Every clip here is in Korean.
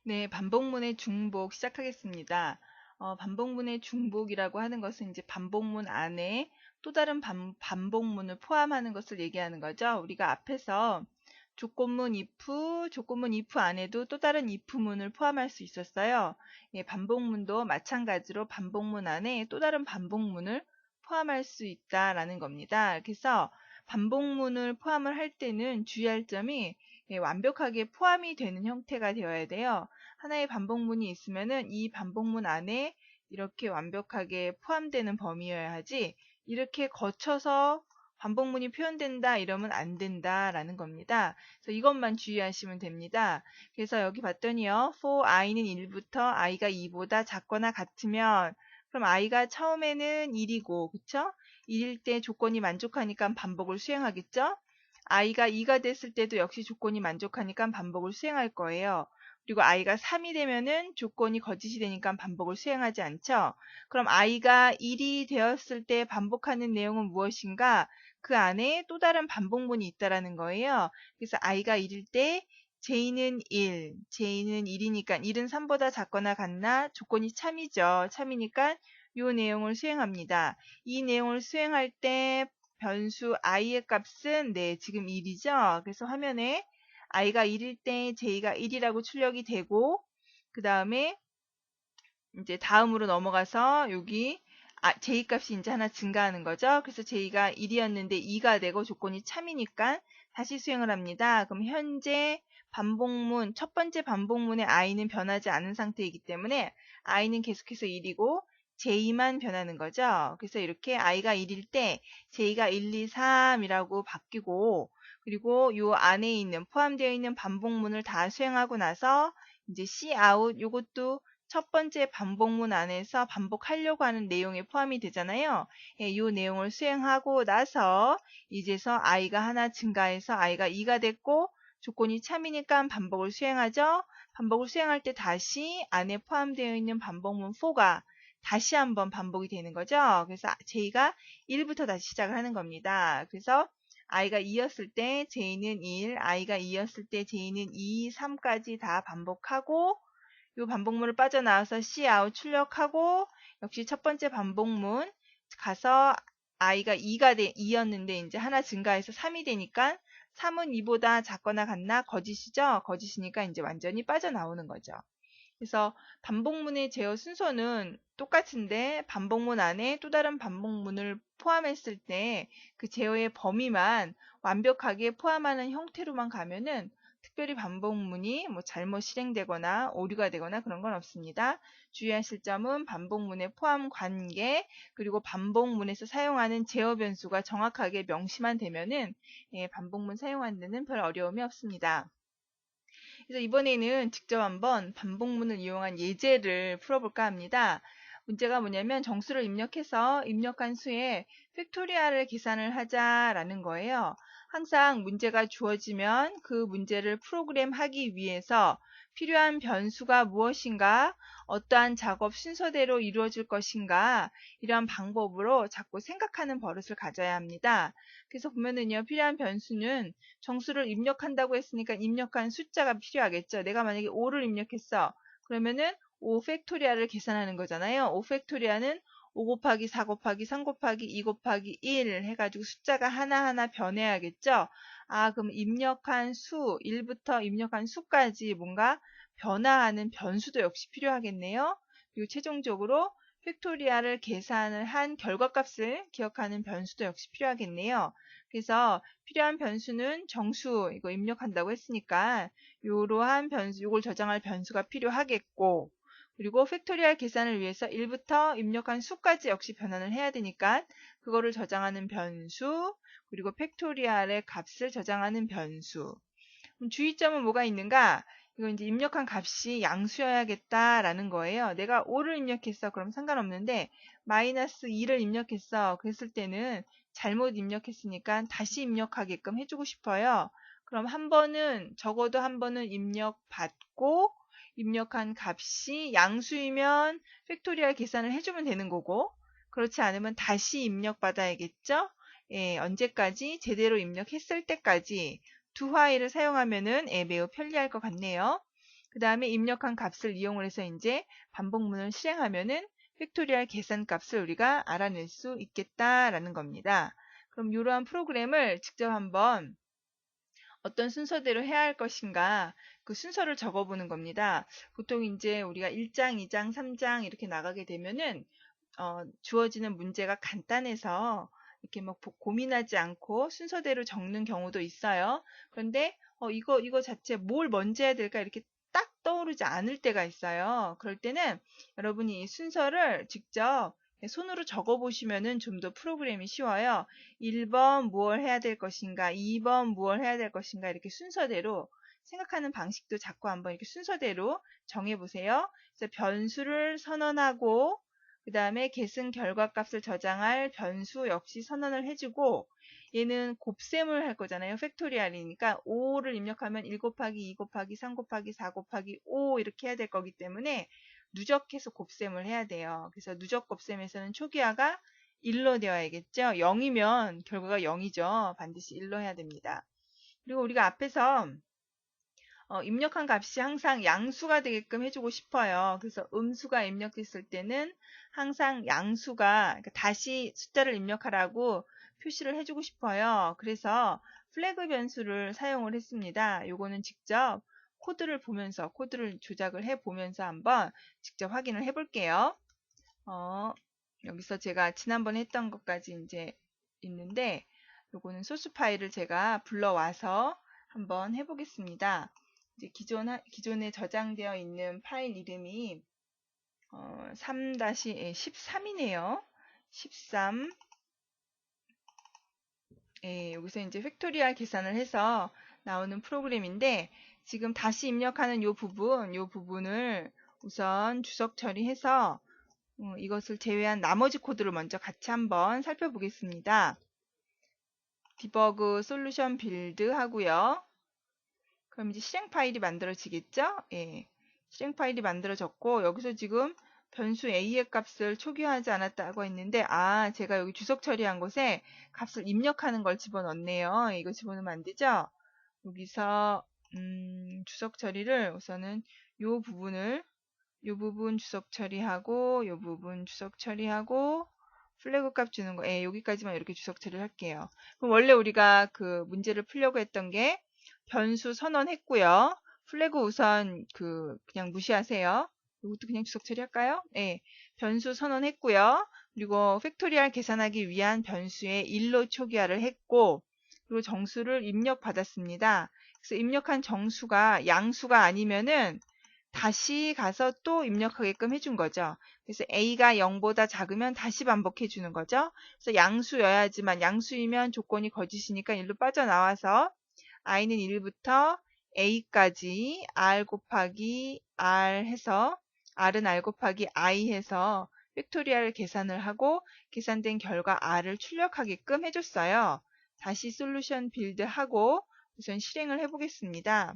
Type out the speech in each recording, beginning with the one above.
네, 반복문의 중복 시작하겠습니다. 반복문의 중복이라고 하는 것은 이제 반복문 안에 또 다른 반복문을 포함하는 것을 얘기하는 거죠. 우리가 앞에서 조건문 if 안에도 또 다른 if문을 포함할 수 있었어요. 예, 반복문도 마찬가지로 반복문 안에 또 다른 반복문을 포함할 수 있다라는 겁니다. 그래서 반복문을 포함을 할 때는 주의할 점이 예, 완벽하게 포함이 되는 형태가 되어야 돼요. 하나의 반복문이 있으면은 이 반복문 안에 이렇게 완벽하게 포함되는 범위여야 하지, 이렇게 거쳐서 반복문이 표현된다 이러면 안 된다라는 겁니다. 그래서 이것만 주의하시면 됩니다. 그래서 여기 봤더니요. for i는 1부터 i가 2보다 작거나 같으면, 그럼 i가 처음에는 1이고 그쵸? 1일 때 조건이 만족하니까 반복을 수행하겠죠? i가 2가 됐을 때도 역시 조건이 만족하니까 반복을 수행할 거예요. 그리고 i가 3이 되면은 조건이 거짓이 되니까 반복을 수행하지 않죠. 그럼 i가 1이 되었을 때 반복하는 내용은 무엇인가? 그 안에 또 다른 반복문이 있다라는 거예요. 그래서 i가 1일 때 j는 1, j는 1이니까 1은 3보다 작거나 같나? 조건이 참이죠. 참이니까 이 내용을 수행합니다. 이 내용을 수행할 때 변수 i의 값은 네, 지금 1이죠. 그래서 화면에 i가 1일 때 j가 1이라고 출력이 되고, 그 다음에 이제 다음으로 넘어가서 여기 j 값이 이제 하나 증가하는 거죠. 그래서 j가 1이었는데 2가 되고 조건이 참이니까 다시 수행을 합니다. 그럼 현재 반복문, 첫 번째 반복문의 i는 변하지 않은 상태이기 때문에 i는 계속해서 1이고 j만 변하는 거죠. 그래서 이렇게 i가 1일 때 j가 1, 2, 3이라고 바뀌고, 그리고 요 안에 있는 포함되어 있는 반복문을 다 수행하고 나서 이제 cout 요것도 첫 번째 반복문 안에서 반복하려고 하는 내용에 포함이 되잖아요. 예, 이 내용을 수행하고 나서 이제서 i가 하나 증가해서 i가 2가 됐고 조건이 참이니까 반복을 수행하죠. 반복을 수행할 때 다시 안에 포함되어 있는 반복문 4가 다시 한번 반복이 되는 거죠. 그래서 j가 1부터 다시 시작을 하는 겁니다. 그래서 i가 2였을 때 j는 1, i가 2였을 때 j는 2, 3까지 다 반복하고, 이 반복문을 빠져나와서 cout 출력하고, 역시 첫 번째 반복문 가서 i가 2였는데 이제 하나 증가해서 3이 되니까 3은 2보다 작거나 같나? 거짓이죠? 거짓이니까 이제 완전히 빠져나오는 거죠. 그래서 반복문의 제어 순서는 똑같은데 반복문 안에 또 다른 반복문을 포함했을 때 그 제어의 범위만 완벽하게 포함하는 형태로만 가면은 특별히 반복문이 뭐 잘못 실행되거나 오류가 되거나 그런 건 없습니다. 주의하실 점은 반복문의 포함 관계, 그리고 반복문에서 사용하는 제어 변수가 정확하게 명시만 되면은 예, 반복문 사용하는 데는 별 어려움이 없습니다. 그래서 이번에는 직접 한번 반복문을 이용한 예제를 풀어볼까 합니다. 문제가 뭐냐면 정수를 입력해서 입력한 수에 팩토리얼을 계산을 하자라는 거예요. 항상 문제가 주어지면 그 문제를 프로그램하기 위해서 필요한 변수가 무엇인가, 어떠한 작업 순서대로 이루어질 것인가, 이러한 방법으로 자꾸 생각하는 버릇을 가져야 합니다. 그래서 보면은요, 필요한 변수는 정수를 입력한다고 했으니까 입력한 숫자가 필요하겠죠. 내가 만약에 5를 입력했어. 그러면은 5 팩토리얼을 계산하는 거잖아요. 5 팩토리얼은 5 곱하기 4 곱하기 3 곱하기 2 곱하기 1 해가지고 숫자가 하나하나 변해야겠죠. 아, 그럼 입력한 수, 1부터 입력한 수까지 뭔가 변화하는 변수도 역시 필요하겠네요. 그리고 최종적으로 팩토리얼을 계산을 한 결과값을 기억하는 변수도 역시 필요하겠네요. 그래서 필요한 변수는 정수 이거 입력한다고 했으니까 이러한 변수, 이걸 저장할 변수가 필요하겠고, 그리고 팩토리얼 계산을 위해서 1부터 입력한 수까지 역시 변환을 해야 되니까 그거를 저장하는 변수, 그리고 팩토리얼의 값을 저장하는 변수. 그럼 주의점은 뭐가 있는가? 이거 이제 입력한 값이 양수여야겠다라는 거예요. 내가 5를 입력했어. 그럼 상관없는데 마이너스 2를 입력했어. 그랬을 때는 잘못 입력했으니까 다시 입력하게끔 해주고 싶어요. 그럼 한 번은 적어도 한 번은 입력받고 입력한 값이 양수이면 팩토리얼 계산을 해주면 되는 거고, 그렇지 않으면 다시 입력받아야겠죠? 예, 언제까지? 제대로 입력했을 때까지 두 화일을 사용하면은 매우 편리할 것 같네요. 그 다음에 입력한 값을 이용을 해서 이제 반복문을 실행하면은 팩토리얼 계산 값을 우리가 알아낼 수 있겠다라는 겁니다. 그럼 이러한 프로그램을 직접 한번 어떤 순서대로 해야 할 것인가 그 순서를 적어보는 겁니다. 보통 이제 우리가 1장, 2장, 3장 이렇게 나가게 되면은 주어지는 문제가 간단해서 이렇게 막 고민하지 않고 순서대로 적는 경우도 있어요. 그런데 이거 자체 뭘 먼저 해야 될까 이렇게 딱 떠오르지 않을 때가 있어요. 그럴 때는 여러분이 이 순서를 직접 손으로 적어보시면은 좀 더 프로그램이 쉬워요. 1번 무엇 해야 될 것인가, 2번 무엇 해야 될 것인가 이렇게 순서대로 생각하는 방식도 자꾸 한번 이렇게 순서대로 정해보세요. 그래서 변수를 선언하고 그 다음에 계승 결과값을 저장할 변수 역시 선언을 해주고 얘는 곱셈을 할 거잖아요. 팩토리얼이니까 5를 입력하면 1 곱하기 2 곱하기 3 곱하기 4 곱하기 5 이렇게 해야 될 거기 때문에 누적해서 곱셈을 해야 돼요. 그래서 누적 곱셈에서는 초기화가 1로 되어야겠죠. 0이면 결과가 0이죠. 반드시 1로 해야 됩니다. 그리고 우리가 앞에서 입력한 값이 항상 양수가 되게끔 해주고 싶어요. 그래서 음수가 입력됐을 때는 항상 양수가 그러니까 다시 숫자를 입력하라고 표시를 해주고 싶어요. 그래서 플래그 변수를 사용을 했습니다. 요거는 직접 코드를 보면서 코드를 조작을 해 보면서 한번 직접 확인을 해 볼게요. 여기서 제가 지난번에 했던 것까지 이제 있는데 요거는 소스 파일을 제가 불러와서 한번 해보겠습니다. 이제 기존에 저장되어 있는 파일 이름이 13이네요. 13. 여기서 이제 팩토리얼 계산을 해서 나오는 프로그램인데 지금 다시 입력하는 요 부분을 우선 주석 처리해서 이것을 제외한 나머지 코드를 먼저 같이 한번 살펴보겠습니다. 디버그 솔루션 빌드 하고요. 그럼 이제 실행 파일이 만들어지겠죠? 예. 실행 파일이 만들어졌고 여기서 지금 변수 a의 값을 초기화하지 않았다고 했는데 제가 여기 주석 처리한 곳에 값을 입력하는 걸 집어넣네요. 이거 집어넣으면 안 되죠? 여기서 주석 처리를 우선은 요 부분 주석 처리하고 요 부분 주석 처리하고 플래그 값 주는 거 여기까지만 이렇게 주석 처리를 할게요. 그럼 원래 우리가 그 문제를 풀려고 했던 게 변수 선언했고요. 플래그 우선 그냥 무시하세요. 이것도 그냥 주석 처리할까요? 변수 선언했고요. 그리고 팩토리얼 계산하기 위한 변수에 1로 초기화를 했고 그리고 정수를 입력받았습니다. 그래서 입력한 정수가 양수가 아니면은 다시 가서 또 입력하게끔 해준 거죠. 그래서 a가 0보다 작으면 다시 반복해 주는 거죠. 그래서 양수여야지만 양수이면 조건이 거짓이니까 1로 빠져나와서 i는 1부터 a까지 r 곱하기 r 해서 r은 r 곱하기 i 해서 팩토리얼 계산을 하고 계산된 결과 r을 출력하게끔 해줬어요. 다시 솔루션 빌드하고 우선 실행을 해보겠습니다.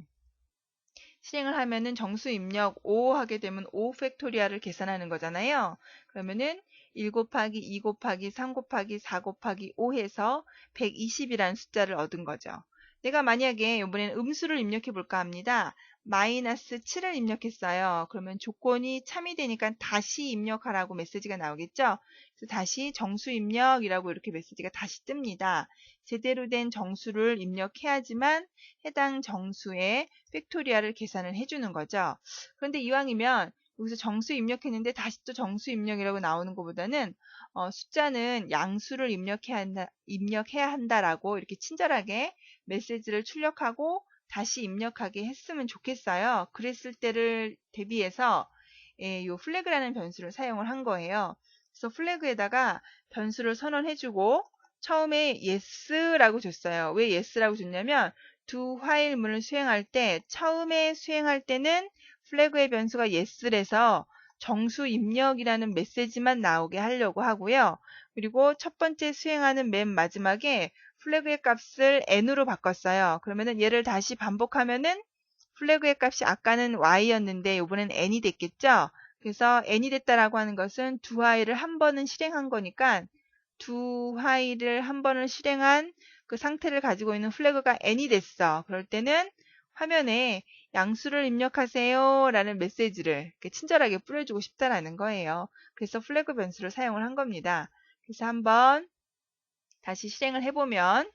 실행을 하면은 정수 입력 5 하게 되면 5 팩토리얼을 계산하는 거잖아요. 그러면은 1 곱하기 2 곱하기 3 곱하기 4 곱하기 5 해서 120이라는 숫자를 얻은 거죠. 내가 만약에 이번에는 음수를 입력해 볼까 합니다. 마이너스 7을 입력했어요. 그러면 조건이 참이 되니까 다시 입력하라고 메시지가 나오겠죠. 그래서 다시 정수 입력이라고 이렇게 메시지가 다시 뜹니다. 제대로 된 정수를 입력해야지만 해당 정수의 팩토리얼을 계산을 해주는 거죠. 그런데 이왕이면 여기서 정수 입력했는데 다시 또 정수 입력이라고 나오는 것보다는 숫자는 양수를 입력해야 한다라고 이렇게 친절하게 메시지를 출력하고 다시 입력하게 했으면 좋겠어요. 그랬을 때를 대비해서 이 플래그라는 변수를 사용을 한 거예요. 그래서 플래그에다가 변수를 선언해주고 처음에 yes라고 줬어요. 왜 yes라고 줬냐면 두 화일문을 수행할 때 처음에 수행할 때는 플래그의 변수가 yes래서 정수 입력이라는 메시지만 나오게 하려고 하고요. 그리고 첫 번째 수행하는 맨 마지막에 플래그의 값을 n으로 바꿨어요. 그러면은 얘를 다시 반복하면은 플래그의 값이 아까는 y였는데 이번엔 n이 됐겠죠. 그래서 n이 됐다라고 하는 것은 두 화일을 한 번은 실행한 거니까 두 화일을 한 번을 실행한 그 상태를 가지고 있는 플래그가 n이 됐어. 그럴 때는 화면에 양수를 입력하세요 라는 메시지를 이렇게 친절하게 뿌려주고 싶다라는 거예요. 그래서 플래그 변수를 사용을 한 겁니다. 그래서 한번 다시 실행을 해보면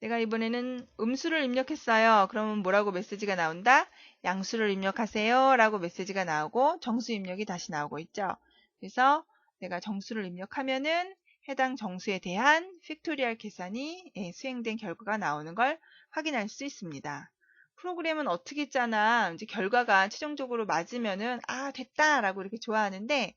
내가 이번에는 음수를 입력했어요. 그러면 뭐라고 메시지가 나온다? 양수를 입력하세요 라고 메시지가 나오고 정수 입력이 다시 나오고 있죠. 그래서 내가 정수를 입력하면은 해당 정수에 대한 팩토리얼 계산이 수행된 결과가 나오는 걸 확인할 수 있습니다. 프로그램은 어떻게 짜나 이제 결과가 최종적으로 맞으면은 아 됐다 라고 이렇게 좋아하는데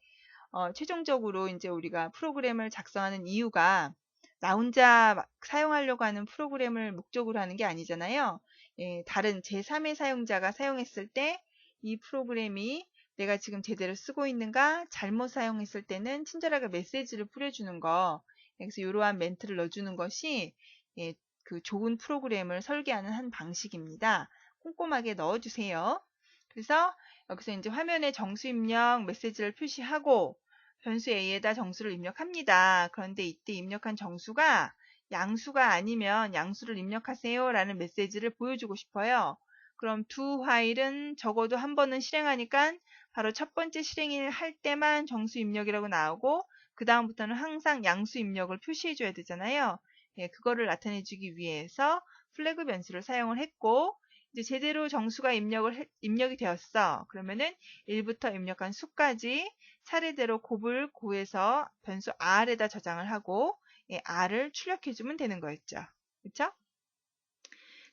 최종적으로 이제 우리가 프로그램을 작성하는 이유가 나 혼자 사용하려고 하는 프로그램을 목적으로 하는 게 아니잖아요. 예, 다른 제3의 사용자가 사용했을 때 이 프로그램이 내가 지금 제대로 쓰고 있는가 잘못 사용했을 때는 친절하게 메시지를 뿌려주는 거. 그래서 이러한 멘트를 넣어주는 것이 예, 그 좋은 프로그램을 설계하는 한 방식입니다. 꼼꼼하게 넣어주세요. 그래서 여기서 이제 화면에 정수 입력 메시지를 표시하고 변수 a에다 정수를 입력합니다. 그런데 이때 입력한 정수가 양수가 아니면 양수를 입력하세요 라는 메시지를 보여주고 싶어요. 그럼 do while은 적어도 한 번은 실행하니까 바로 첫 번째 실행을 할 때만 정수 입력이라고 나오고 그 다음부터는 항상 양수 입력을 표시해 줘야 되잖아요. 예, 그거를 나타내 주기 위해서 플래그 변수를 사용을 했고 이제 제대로 정수가 입력이 되었어. 그러면은 1부터 입력한 수까지 차례대로 곱을 구해서 변수 r에다 저장을 하고 예, r을 출력해주면 되는 거였죠. 그렇죠?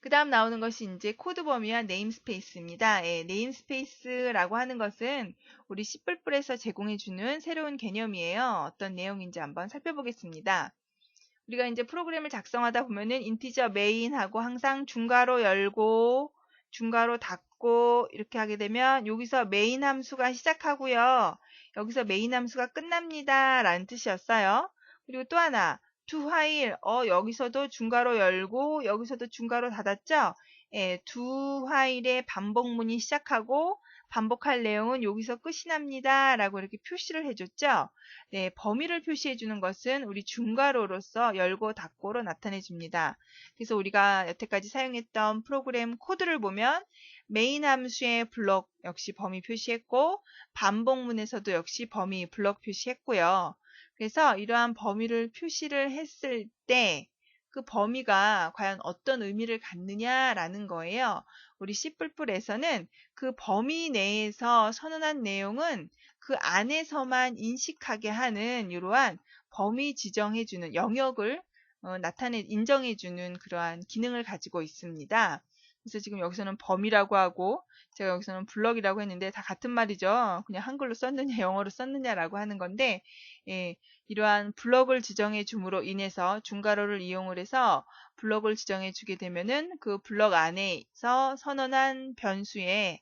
그 다음 나오는 것이 이제 코드 범위와 네임스페이스입니다. 예, 네임스페이스라고 하는 것은 우리 C++에서 제공해주는 새로운 개념이에요. 어떤 내용인지 한번 살펴보겠습니다. 우리가 이제 프로그램을 작성하다 보면은 인티저 메인하고 항상 중괄호 열고 중괄호 닫고 이렇게 하게 되면 여기서 메인 함수가 시작하고요. 여기서 메인 함수가 끝납니다. 라는 뜻이었어요. 그리고 또 하나 do while 여기서도 중괄호 열고 여기서도 중괄호 닫았죠. 예, do while의 반복문이 시작하고 반복할 내용은 여기서 끝이 납니다. 라고 이렇게 표시를 해줬죠. 네, 범위를 표시해 주는 것은 우리 중괄호로서 열고 닫고로 나타내 줍니다. 그래서 우리가 여태까지 사용했던 프로그램 코드를 보면 메인 함수의 블록 역시 범위 표시했고 반복문에서도 역시 범위 블록 표시했고요. 그래서 이러한 범위를 표시를 했을 때 그 범위가 과연 어떤 의미를 갖느냐라는 거예요. 우리 C++에서는 그 범위 내에서 선언한 내용은 그 안에서만 인식하게 하는 이러한 범위 지정해주는 영역을 인정해주는 그러한 기능을 가지고 있습니다. 그래서 지금 여기서는 범위라고 하고 제가 여기서는 블럭이라고 했는데 다 같은 말이죠. 그냥 한글로 썼느냐 영어로 썼느냐라고 하는 건데 예, 이러한 블럭을 지정해 줌으로 인해서 중괄호를 이용을 해서 블럭을 지정해 주게 되면은 그 블럭 안에서 선언한 변수의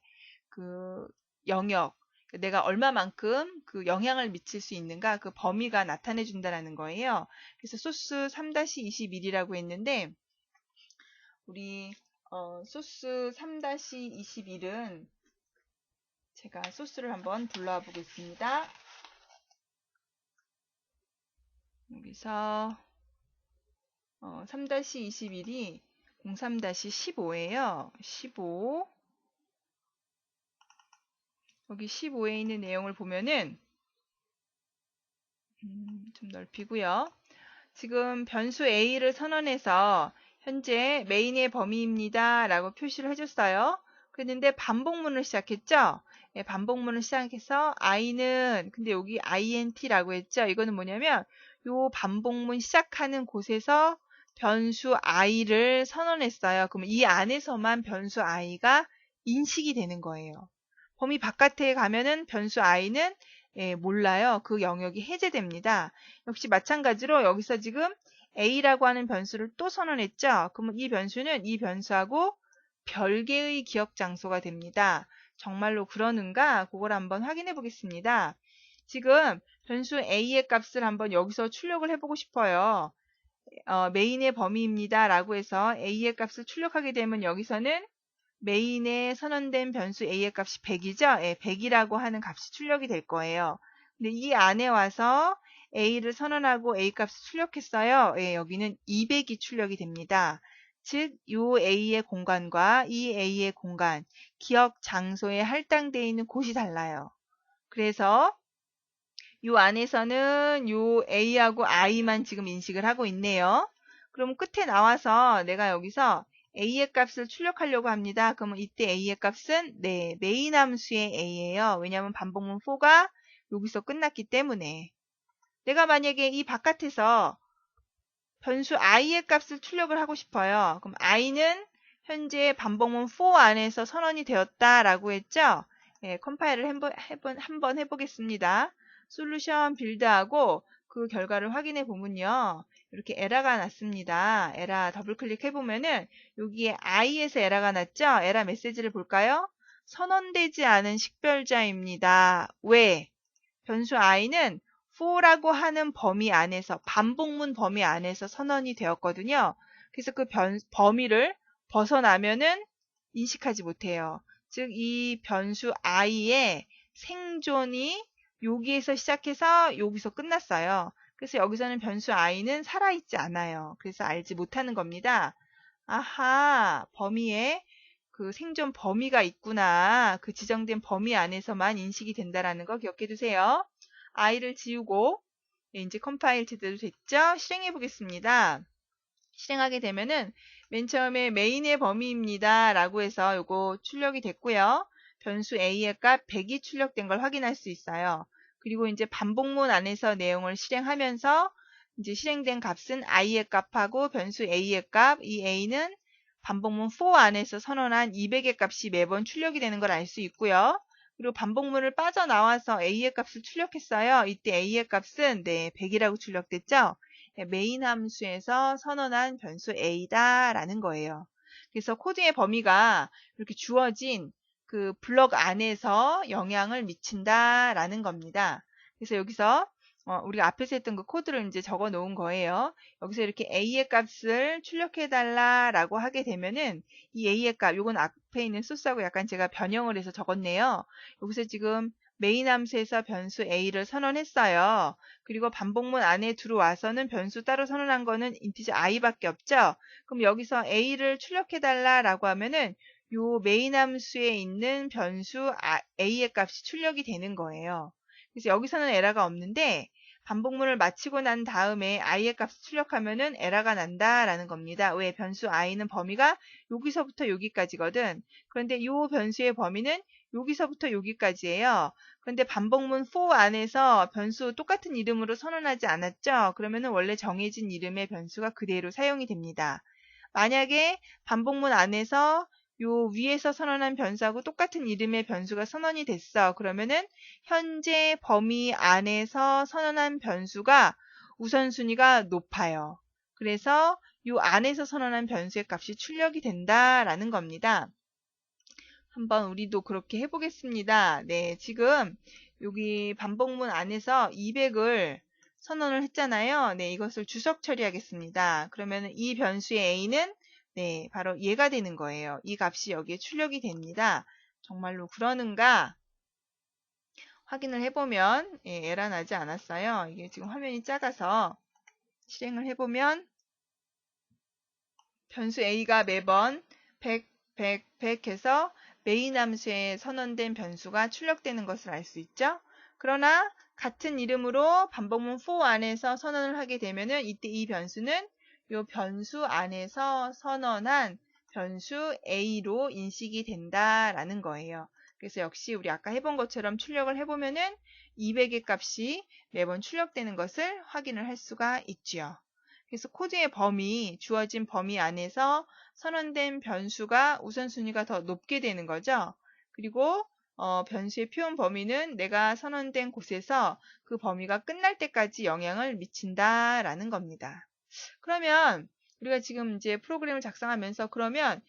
그 영역, 내가 얼마만큼 그 영향을 미칠 수 있는가 그 범위가 나타내 준다라는 거예요. 그래서 소스 3-21이라고 했는데 우리 소스 3-21은 제가 소스를 한번 불러와 보겠습니다. 여기서 3-21이 03-15예요. 15 여기 15에 있는 내용을 보면은 좀 넓히고요. 지금 변수 a를 선언해서 현재 메인의 범위입니다 라고 표시를 해줬어요. 그랬는데 반복문을 시작했죠. 예, 반복문을 시작해서 i는 근데 여기 int라고 했죠. 이거는 뭐냐면 요 반복문 시작하는 곳에서 변수 i를 선언했어요. 그럼 이 안에서만 변수 i가 인식이 되는 거예요. 범위 바깥에 가면은 변수 i는 예, 몰라요. 그 영역이 해제됩니다. 역시 마찬가지로 여기서 지금 a라고 하는 변수를 또 선언했죠. 그러면 이 변수는 이 변수하고 별개의 기억 장소가 됩니다. 정말로 그러는가? 그걸 한번 확인해 보겠습니다. 지금 변수 a의 값을 한번 여기서 출력을 해보고 싶어요. 메인의 범위입니다. 라고 해서 a의 값을 출력하게 되면 여기서는 메인에 선언된 변수 a의 값이 100이죠? 예, 100이라고 하는 값이 출력이 될 거예요. 근데 이 안에 와서 a를 선언하고 a 값을 출력했어요. 예, 여기는 200이 출력이 됩니다. 즉, 요 A의 공간과 이 A의 공간, 기억 장소에 할당되어 있는 곳이 달라요. 그래서 요 안에서는 요 A하고 I만 지금 인식을 하고 있네요. 그럼 끝에 나와서 내가 여기서 A의 값을 출력하려고 합니다. 그러면 이때 A의 값은 네, 메인 함수의 A예요. 왜냐하면 반복문 4가 여기서 끝났기 때문에. 내가 만약에 이 바깥에서 변수 i의 값을 출력을 하고 싶어요. 그럼 i는 현재 반복문 4 안에서 선언이 되었다라고 했죠? 예, 컴파일을 한번 해보겠습니다. 솔루션 빌드하고 그 결과를 확인해 보면요. 이렇게 에러가 났습니다. 에러 더블 클릭해 보면은 여기에 i에서 에러가 났죠? 에러 메시지를 볼까요? 선언되지 않은 식별자입니다. 왜? 변수 i는 4라고 하는 범위 안에서 반복문 범위 안에서 선언이 되었거든요. 그래서 그 범위를 벗어나면은 인식하지 못해요. 즉 이 변수 i의 생존이 여기에서 시작해서 여기서 끝났어요. 그래서 여기서는 변수 i는 살아있지 않아요. 그래서 알지 못하는 겁니다. 아하, 범위에 그 생존 범위가 있구나. 그 지정된 범위 안에서만 인식이 된다라는 거 기억해 두세요. i를 지우고 이제 컴파일 제대로 됐죠? 실행해 보겠습니다. 실행하게 되면은 맨 처음에 메인의 범위입니다 라고 해서 요거 출력이 됐고요. 변수 a의 값 100이 출력된 걸 확인할 수 있어요. 그리고 이제 반복문 안에서 내용을 실행하면서 이제 실행된 값은 i의 값하고 변수 a의 값, 이 a는 반복문 4 안에서 선언한 200의 값이 매번 출력이 되는 걸 알 수 있고요. 그리고 반복문을 빠져나와서 a의 값을 출력했어요. 이때 a의 값은 네, 100이라고 출력됐죠. 메인 함수에서 선언한 변수 a다라는 거예요. 그래서 코드의 범위가 이렇게 주어진 그 블럭 안에서 영향을 미친다라는 겁니다. 그래서 여기서 우리가 앞에서 했던 그 코드를 이제 적어 놓은 거예요. 여기서 이렇게 a의 값을 출력해 달라라고 하게 되면은 이 a의 값, 요건 앞에 있는 소스하고 약간 제가 변형을 해서 적었네요. 여기서 지금 메인 함수에서 변수 a를 선언했어요. 그리고 반복문 안에 들어와서는 변수 따로 선언한 거는 인티저 i밖에 없죠. 그럼 여기서 a를 출력해 달라라고 하면은 요 메인 함수에 있는 변수 a의 값이 출력이 되는 거예요. 그래서 여기서는 에러가 없는데 반복문을 마치고 난 다음에 i의 값을 출력하면은 에러가 난다라는 겁니다. 왜? 변수 i는 범위가 여기서부터 여기까지거든. 그런데 이 변수의 범위는 여기서부터 여기까지예요. 그런데 반복문 4 안에서 변수 똑같은 이름으로 선언하지 않았죠? 그러면은 원래 정해진 이름의 변수가 그대로 사용이 됩니다. 만약에 반복문 안에서 요 위에서 선언한 변수하고 똑같은 이름의 변수가 선언이 됐어. 그러면은 현재 범위 안에서 선언한 변수가 우선순위가 높아요. 그래서 요 안에서 선언한 변수의 값이 출력이 된다라는 겁니다. 한번 우리도 그렇게 해보겠습니다. 네, 지금 여기 반복문 안에서 200을 선언을 했잖아요. 네, 이것을 주석 처리하겠습니다. 그러면 이 변수의 a는 네, 바로 얘가 되는 거예요. 이 값이 여기에 출력이 됩니다. 정말로 그러는가 확인을 해보면 예, 에러 나지 않았어요. 이게 지금 화면이 작아서 실행을 해보면 변수 a가 매번 100, 100, 100 해서 메인 함수에 선언된 변수가 출력되는 것을 알 수 있죠. 그러나 같은 이름으로 반복문 4 안에서 선언을 하게 되면은 이때 이 변수는 이 변수 안에서 선언한 변수 a로 인식이 된다라는 거예요. 그래서 역시 우리 아까 해본 것처럼 출력을 해보면은 200의 값이 매번 출력되는 것을 확인을 할 수가 있지요. 그래서 코드의 범위, 주어진 범위 안에서 선언된 변수가 우선순위가 더 높게 되는 거죠. 그리고 변수의 표현 범위는 내가 선언된 곳에서 그 범위가 끝날 때까지 영향을 미친다라는 겁니다. 그러면 우리가 지금 이제 프로그램을 작성하면서 그러면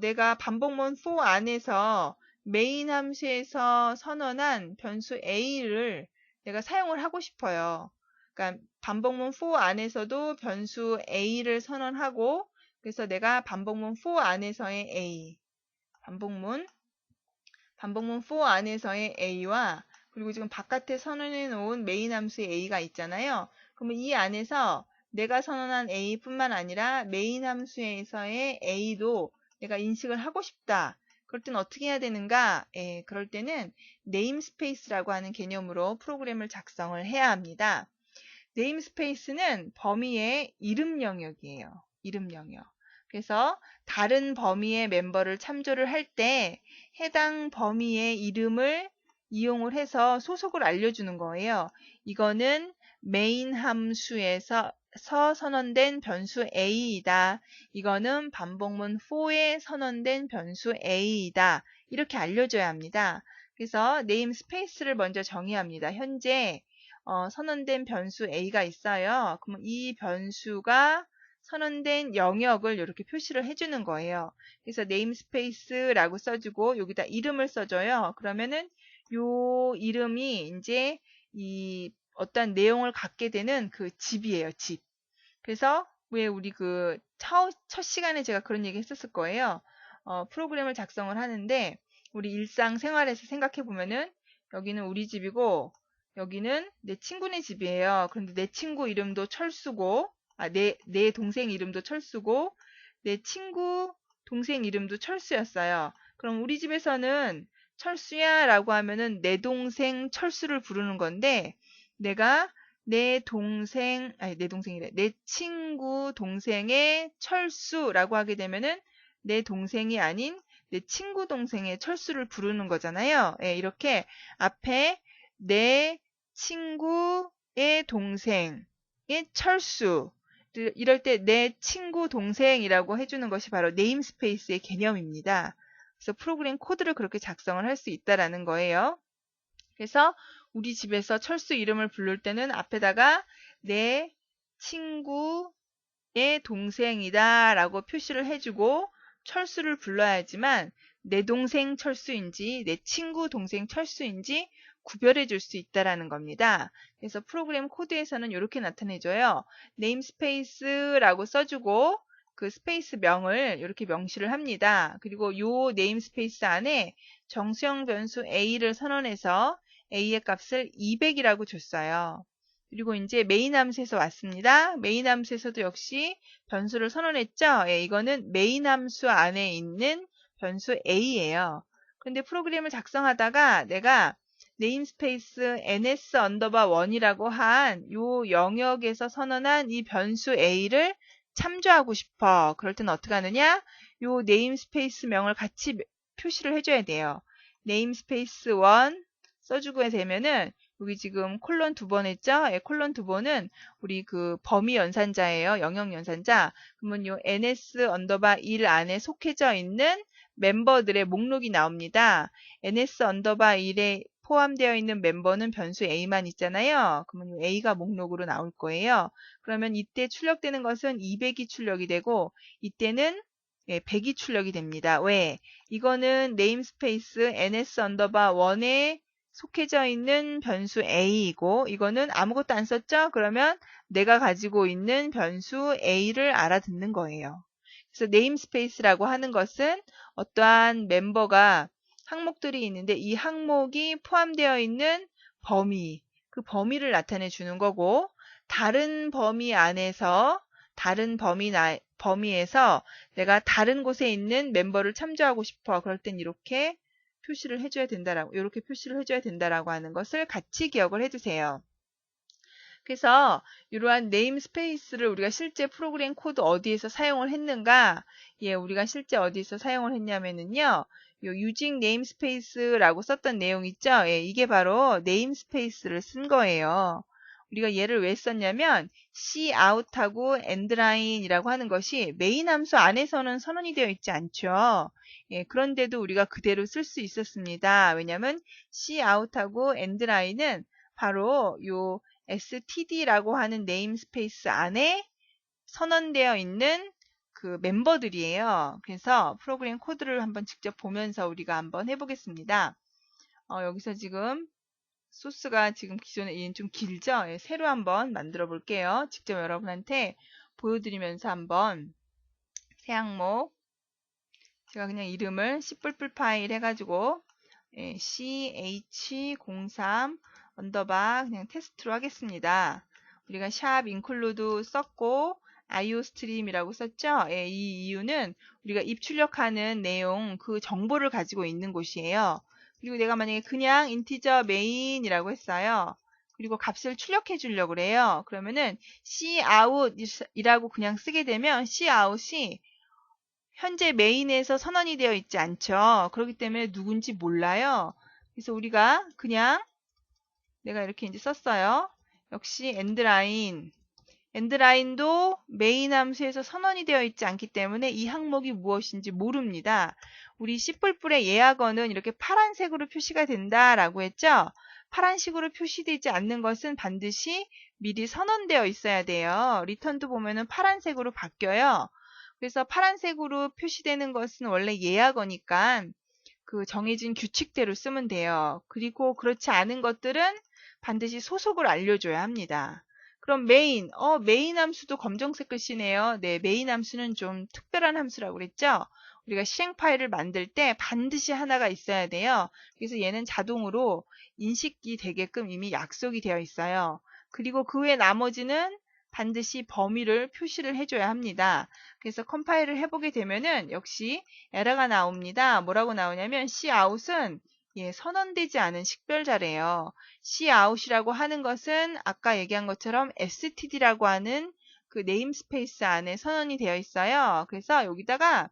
내가 반복문 4 안에서 메인 함수에서 선언한 변수 a를 내가 사용을 하고 싶어요. 그러니까 반복문 4 안에서도 변수 a를 선언하고 그래서 내가 반복문 4 안에서의 a 반복문 4 안에서의 a와 그리고 지금 바깥에 선언해 놓은 메인 함수의 a가 있잖아요. 그러면 이 안에서 내가 선언한 A뿐만 아니라 메인 함수에서의 A도 내가 인식을 하고 싶다. 그럴 때는 어떻게 해야 되는가? 그럴 때는 네임스페이스라고 하는 개념으로 프로그램을 작성을 해야 합니다. 네임스페이스는 범위의 이름 영역이에요. 이름 영역. 그래서 다른 범위의 멤버를 참조를 할 때 해당 범위의 이름을 이용을 해서 소속을 알려주는 거예요. 이거는 메인 함수에서 선언된 변수 A이다. 이거는 반복문 for에 선언된 변수 A이다. 이렇게 알려줘야 합니다. 그래서 네임스페이스를 먼저 정의합니다. 현재 선언된 변수 A가 있어요. 그럼 이 변수가 선언된 영역을 이렇게 표시를 해주는 거예요. 그래서 네임스페이스라고 써주고 여기다 이름을 써줘요. 그러면은 요 이름이 이제 이 어떤 내용을 갖게 되는 그 집이에요. 집. 그래서 왜 우리 그 첫 시간에 제가 그런 얘기 했었을 거예요. 프로그램을 작성을 하는데 우리 일상생활에서 생각해 보면은 여기는 우리 집이고 여기는 내 친구네 집이에요. 그런데 내 친구 이름도 철수고 내 동생 이름도 철수고 내 친구 동생 이름도 철수였어요. 그럼 우리 집에서는 철수야 라고 하면은 내 동생 철수를 부르는 건데 내가 내 동생, 아니 내 동생이래. 내 친구 동생의 철수라고 하게 되면은 내 동생이 아닌 내 친구 동생의 철수를 부르는 거잖아요. 이렇게 앞에 내 친구의 동생의 철수 이럴 때 내 친구 동생이라고 해주는 것이 바로 네임스페이스의 개념입니다. 그래서 프로그램 코드를 그렇게 작성을 할 수 있다라는 거예요. 그래서 우리 집에서 철수 이름을 부를 때는 앞에다가 내 친구의 동생이다 라고 표시를 해주고 철수를 불러야지만 내 동생 철수인지 내 친구 동생 철수인지 구별해 줄 수 있다라는 겁니다. 그래서 프로그램 코드에서는 이렇게 나타내줘요. 네임스페이스라고 써주고 그 스페이스 명을 이렇게 명시를 합니다. 그리고 요 네임스페이스 안에 정수형 변수 A를 선언해서 A의 값을 200이라고 줬어요. 그리고 이제 메인 함수에서 왔습니다. 메인 함수에서도 역시 변수를 선언했죠. 이거는 메인 함수 안에 있는 변수 A예요. 근데 프로그램을 작성하다가 내가 네임스페이스 ns_1이라고 한 요 영역에서 선언한 이 변수 A를 참조하고 싶어. 그럴 땐 어떻게 하느냐? 요 네임스페이스 명을 같이 표시를 해줘야 돼요. 네임스페이스 1 써주고 되면은 여기 지금 콜론 2번 했죠? 콜론 2번은 우리 그 범위 연산자예요. 영역 연산자. 그러면 요 ns_1 안에 속해져 있는 멤버들의 목록이 나옵니다. ns_1에 포함되어 있는 멤버는 변수 a만 있잖아요. 그러면 a가 목록으로 나올 거예요. 그러면 이때 출력되는 것은 200이 출력이 되고 이때는 100이 출력이 됩니다. 왜? 이거는 네임스페이스 ns_1에 속해져 있는 변수 a이고 이거는 아무것도 안 썼죠? 그러면 내가 가지고 있는 변수 a를 알아듣는 거예요. 그래서 네임스페이스라고 하는 것은 어떠한 멤버가 항목들이 있는데 이 항목이 포함되어 있는 범위, 그 범위를 나타내 주는 거고 다른 범위 안에서 다른 범위에서 내가 다른 곳에 있는 멤버를 참조하고 싶어. 그럴 땐 이렇게 표시를 해줘야 된다라고, 이렇게 표시를 해줘야 된다라고 하는 것을 같이 기억을 해두세요. 그래서 이러한 네임스페이스를 우리가 실제 프로그램 코드 어디에서 사용을 했는가? 우리가 실제 어디에서 사용을 했냐면은요. 요 using namespace라고 썼던 내용 있죠? 이게 바로 네임스페이스를 쓴 거예요. 우리가 얘를 왜 썼냐면 cout하고 endline이라고 하는 것이 메인 함수 안에서는 선언이 되어 있지 않죠. 그런데도 우리가 그대로 쓸 수 있었습니다. 왜냐하면 cout하고 endline은 바로 요 std라고 하는 네임스페이스 안에 선언되어 있는 그 멤버들이에요. 그래서 프로그램 코드를 한번 직접 보면서 우리가 한번 해보겠습니다. 여기서 지금 소스가 지금 기존에 좀 길죠? 새로 한번 만들어 볼게요. 직접 여러분한테 보여드리면서 한번 새 항목 제가 그냥 이름을 C++ 파일 해가지고 ch03 언더바 그냥 테스트로 하겠습니다. 우리가 샵 include 썼고 iostream이라고 썼죠. 예, 이 이유는 우리가 입출력하는 내용 그 정보를 가지고 있는 곳이에요. 그리고 내가 만약에 그냥 integer main이라고 했어요. 그리고 값을 출력해 주려고 그래요. 그러면은 cout이라고 그냥 쓰게 되면 cout이 현재 메인에서 선언이 되어 있지 않죠. 그렇기 때문에 누군지 몰라요. 그래서 우리가 그냥 내가 이렇게 이제 썼어요. 역시 엔드라인도 메인 함수에서 선언이 되어 있지 않기 때문에 이 항목이 무엇인지 모릅니다. 우리 C++의 예약어는 이렇게 파란색으로 표시가 된다라고 했죠. 파란색으로 표시되지 않는 것은 반드시 미리 선언되어 있어야 돼요. 리턴도 보면은 파란색으로 바뀌어요. 그래서 파란색으로 표시되는 것은 원래 예약어니까 그 정해진 규칙대로 쓰면 돼요. 그리고 그렇지 않은 것들은 반드시 소속을 알려줘야 합니다. 그럼 메인 함수도 검정색 글씨네요. 네, 메인 함수는 좀 특별한 함수라고 그랬죠? 우리가 실행 파일을 만들 때 반드시 하나가 있어야 돼요. 그래서 얘는 자동으로 인식이 되게끔 이미 약속이 되어 있어요. 그리고 그 외 나머지는 반드시 범위를 표시를 해줘야 합니다. 그래서 컴파일을 해보게 되면은 역시 에러가 나옵니다. 뭐라고 나오냐면 cout은 선언되지 않은 식별자래요. cout이라고 하는 것은 아까 얘기한 것처럼 std라고 하는 그 네임스페이스 안에 선언이 되어 있어요. 그래서 여기다가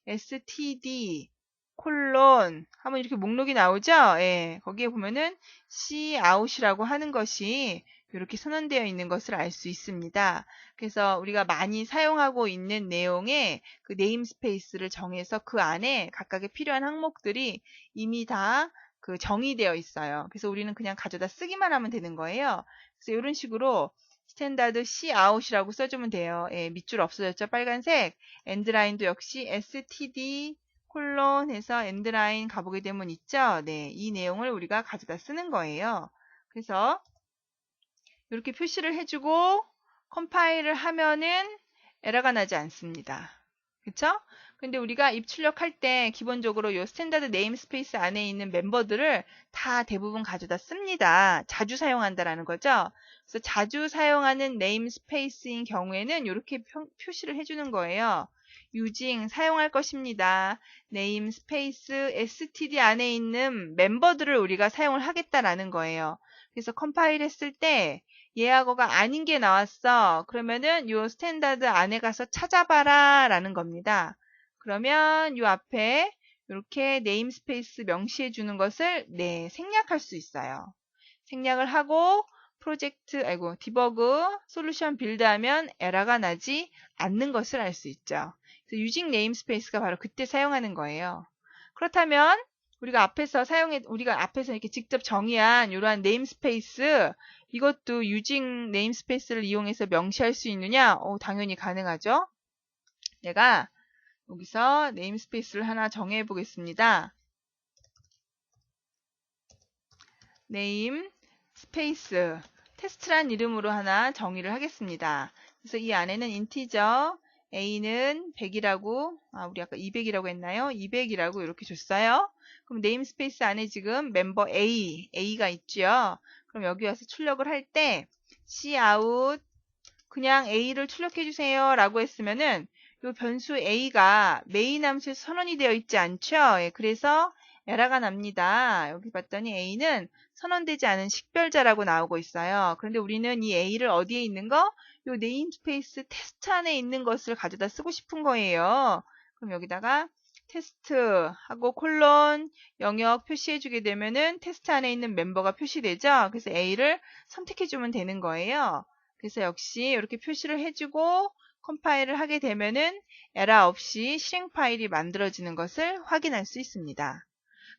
std 콜론 하면 이렇게 목록이 나오죠? 예, 거기에 보면은 cout이라고 하는 것이 이렇게 선언되어 있는 것을 알 수 있습니다. 그래서 우리가 많이 사용하고 있는 내용의 그 네임스페이스를 정해서 그 안에 각각의 필요한 항목들이 이미 다 그 정의되어 있어요. 그래서 우리는 그냥 가져다 쓰기만 하면 되는 거예요. 그래서 이런 식으로 스탠다드 cout이라고 써주면 돼요. 예, 밑줄 없어졌죠? 빨간색. 엔드라인도 역시 std 콜론 해서 엔드라인 가보게 되면 있죠? 네, 이 내용을 우리가 가져다 쓰는 거예요. 그래서 이렇게 표시를 해주고 컴파일을 하면은 에러가 나지 않습니다. 그쵸? 근데 우리가 입출력할 때 기본적으로 이 스탠다드 네임스페이스 안에 있는 멤버들을 다 대부분 가져다 씁니다. 자주 사용한다라는 거죠. 그래서 자주 사용하는 네임스페이스인 경우에는 이렇게 표시를 해주는 거예요. using 사용할 것입니다. 네임스페이스 std 안에 있는 멤버들을 우리가 사용을 하겠다라는 거예요. 그래서 컴파일 했을 때 예약어가 아닌 게 나왔어. 그러면은 요 스탠다드 안에 가서 찾아봐라 라는 겁니다. 그러면 요 앞에 이렇게 네임스페이스 명시해 주는 것을 생략할 수 있어요. 생략을 하고 디버그 솔루션 빌드하면 에러가 나지 않는 것을 알 수 있죠. 그래서 using namespace가 바로 그때 사용하는 거예요. 그렇다면 우리가 앞에서 이렇게 직접 정의한 이러한 네임스페이스 이것도 using namespace를 이용해서 명시할 수 있느냐? 당연히 가능하죠. 내가 여기서 네임스페이스를 하나 정해 보겠습니다. 네임 스페이스 테스트란 이름으로 하나 정의를 하겠습니다. 그래서 이 안에는 인티저 a는 100이라고 우리 아까 200이라고 했나요? 200이라고 이렇게 줬어요. 그럼 네임스페이스 안에 지금 멤버 A가 있죠. 그럼 여기 와서 출력을 할 때 cout 그냥 A를 출력해 주세요 라고 했으면은 이 변수 A가 메인 함수에 선언이 되어 있지 않죠? 예, 그래서 에러가 납니다. 여기 봤더니 A는 선언되지 않은 식별자라고 나오고 있어요. 그런데 우리는 이 A를 어디에 있는 거? 이 네임스페이스 테스트 안에 있는 것을 가져다 쓰고 싶은 거예요. 그럼 여기다가 테스트하고 콜론 영역 표시해 주게 되면은 테스트 안에 있는 멤버가 표시되죠. 그래서 A를 선택해 주면 되는 거예요. 그래서 역시 이렇게 표시를 해주고 컴파일을 하게 되면은 에러 없이 실행 파일이 만들어지는 것을 확인할 수 있습니다.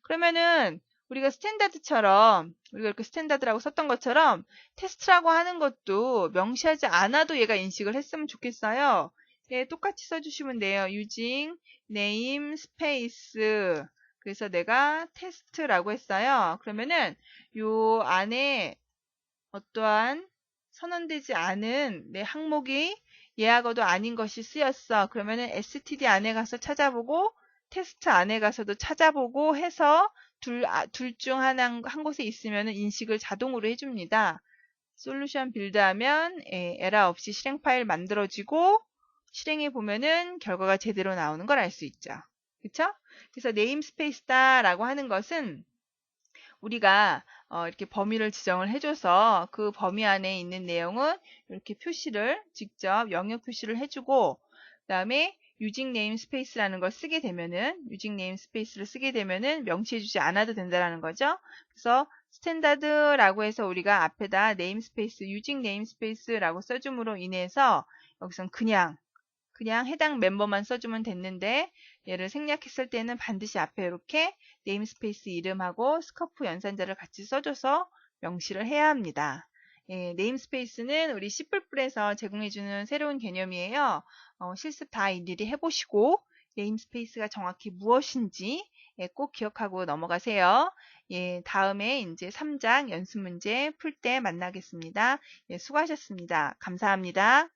그러면은 우리가 이렇게 스탠다드라고 썼던 것처럼 테스트라고 하는 것도 명시하지 않아도 얘가 인식을 했으면 좋겠어요. 예, 똑같이 써주시면 돼요. using name space 그래서 내가 테스트라고 했어요. 그러면은 요 안에 어떠한 선언되지 않은 내 항목이 예약어도 아닌 것이 쓰였어. 그러면은 std 안에 가서 찾아보고 테스트 안에 가서도 찾아보고 해서 둘 중 한 곳에 있으면 인식을 자동으로 해줍니다. 솔루션 빌드하면 에러 없이 실행 파일 만들어지고 실행해 보면은 결과가 제대로 나오는 걸 알 수 있죠. 그쵸? 그래서 네임스페이스다라고 하는 것은 우리가 이렇게 범위를 지정을 해줘서 그 범위 안에 있는 내용은 이렇게 표시를 직접 영역 표시를 해주고 그다음에 using namespace라는 걸 쓰게 되면은 using namespace를 쓰게 되면은 명시해주지 않아도 된다는 거죠. 그래서 스탠다드라고 해서 우리가 앞에다 namespace, using namespace라고 써줌으로 인해서 여기선 그냥 해당 멤버만 써주면 됐는데 얘를 생략했을 때는 반드시 앞에 이렇게 네임스페이스 이름하고 스코프 연산자를 같이 써줘서 명시를 해야 합니다. 예, 네임스페이스는 우리 C++에서 제공해주는 새로운 개념이에요. 실습 다 일일이 해보시고 네임스페이스가 정확히 무엇인지 꼭 기억하고 넘어가세요. 예, 다음에 이제 3장 연습 문제 풀 때 만나겠습니다. 예, 수고하셨습니다. 감사합니다.